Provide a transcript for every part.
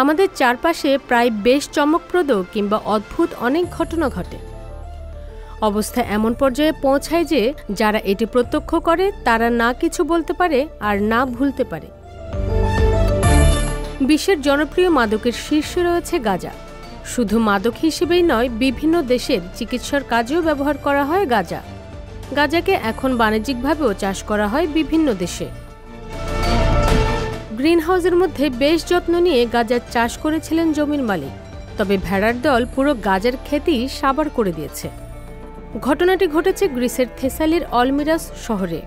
আমাদের চারপাশে প্রায় বেশ চমকপ্রদ কিংবা অদ্ভুত অনেক ঘটনা ঘটে। অবস্থা এমন পর্যায়ে পৌঁছায় যে যারা এটি প্রত্যক্ষ করে তারা না কিছু বলতে পারে আর না ভুলতে পারে। বিশ্বের জনপ্রিয় মাদকের শীর্ষে রয়েছে গাঁজা। শুধু মাদক হিসেবেই নয়, বিভিন্ন দেশের চিকিৎসার কাজেও ব্যবহার করা হয় গাঁজা। গাঁজাকে এখন বাণিজ্যিকভাবেও চাষ করা হয় বিভিন্ন দেশে। গ্রিনহাউসের মধ্যে বেশ যত্ন নিয়ে গাঁজার চাষ করেছিলেন জমির মালিক, তবে ভেড়ার দল পুরো গাঁজার ক্ষেতই সাবার করে দিয়েছে। ঘটনাটি ঘটেছে গ্রিসের থেসালির অলমিরাস শহরে।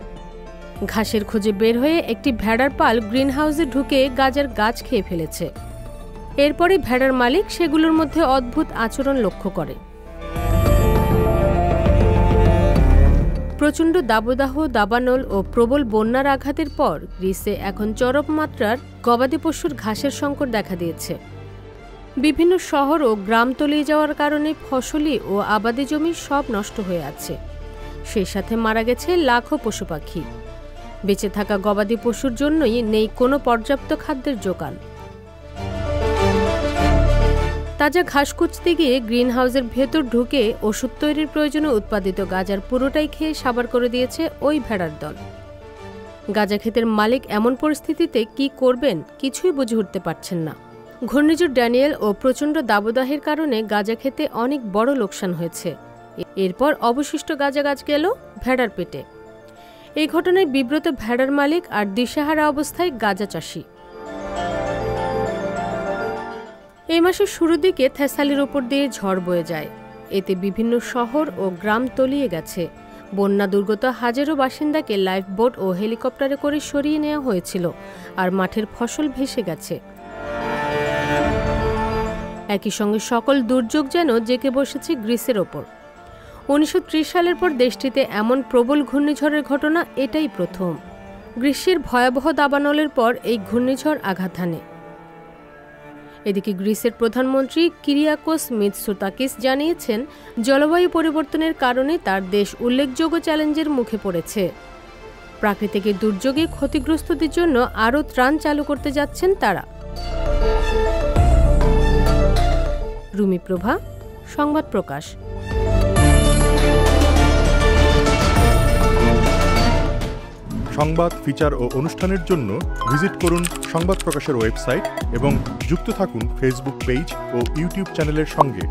ঘাসের খোঁজে বের হয়ে একটি ভেড়ার পাল গ্রিনহাউসে ঢুকে গাঁজার গাছ খেয়ে ফেলেছে। এরপরে ভেড়ার মালিক সেগুলোর মধ্যে অদ্ভুত আচরণ লক্ষ্য করে। প্রচণ্ড দাবদাহ, দাবানল ও প্রবল বন্যার আঘাতের পর গ্রিসে এখন চরম মাত্রার গবাদি পশুর ঘাসের সংকট দেখা দিয়েছে। বিভিন্ন শহর ও গ্রাম তলিয়ে যাওয়ার কারণে ফসলি ও আবাদি জমি সব নষ্ট হয়ে আছে। সেই সাথে মারা গেছে লাখো পশু পাখি। বেঁচে থাকা গবাদি পশুর জন্যই নেই কোনো পর্যাপ্ত খাদ্যের জোগান। তাজা ঘাস কুচতে গিয়ে গ্রিনহাউসের ভেতর ঢুকে ওষুধ তৈরির প্রয়োজনে উৎপাদিত গাঁজার পুরোটাই খেয়ে সাবার করে দিয়েছে ওই ভেড়ার দল। গাঁজা ক্ষেতের মালিক এমন পরিস্থিতিতে কি করবেন কিছুই বুঝে উঠতে পারছেন না। ঘূর্ণিঝড় ড্যানিয়েল ও প্রচণ্ড দাবদাহের কারণে গাঁজা খেতে অনেক বড় লোকসান হয়েছে। এরপর অবশিষ্ট গাঁজা গাছ গেল ভেড়ার পেটে। এই ঘটনায় বিব্রত ভেড়ার মালিক আর দিশেহারা অবস্থায় গাঁজা চাষি। এই মাসের শুরুর দিকে থেসালির ওপর দিয়ে ঝড় বয়ে যায়। এতে বিভিন্ন শহর ও গ্রাম তলিয়ে গেছে। বন্যা দুর্গত হাজারো বাসিন্দাকে লাইফবোট ও হেলিকপ্টারে করে সরিয়ে নেওয়া হয়েছিল, আর মাঠের ফসল ভেসে গেছে। একই সঙ্গে সকল দুর্যোগ যেন জেঁকে বসেছে গ্রিসের ওপর। 1930 সালের পর দেশটিতে এমন প্রবল ঘূর্ণিঝড়ের ঘটনা এটাই প্রথম। গ্রীষ্মের ভয়াবহ দাবানলের পর এই ঘূর্ণিঝড় আঘাত হানে। এদিকে গ্রিসের প্রধানমন্ত্রী কিরিয়াকোস মিৎসোতাকিস জানিয়েছেন, জলবায়ু পরিবর্তনের কারণে তার দেশ উল্লেখযোগ্য চ্যালেঞ্জের মুখে পড়েছে। প্রাকৃতিক দুর্যোগে ক্ষতিগ্রস্তদের জন্য আরও ত্রাণ চালু করতে যাচ্ছেন তারা। রুমি প্রভা, সংবাদ প্রকাশ। সংবাদ, ফিচার ও অনুষ্ঠানের জন্য ভিজিট করুন সংবাদ প্রকাশের ওয়েবসাইট এবং যুক্ত থাকুন ফেসবুক পেজ ও ইউটিউব চ্যানেলের সঙ্গে।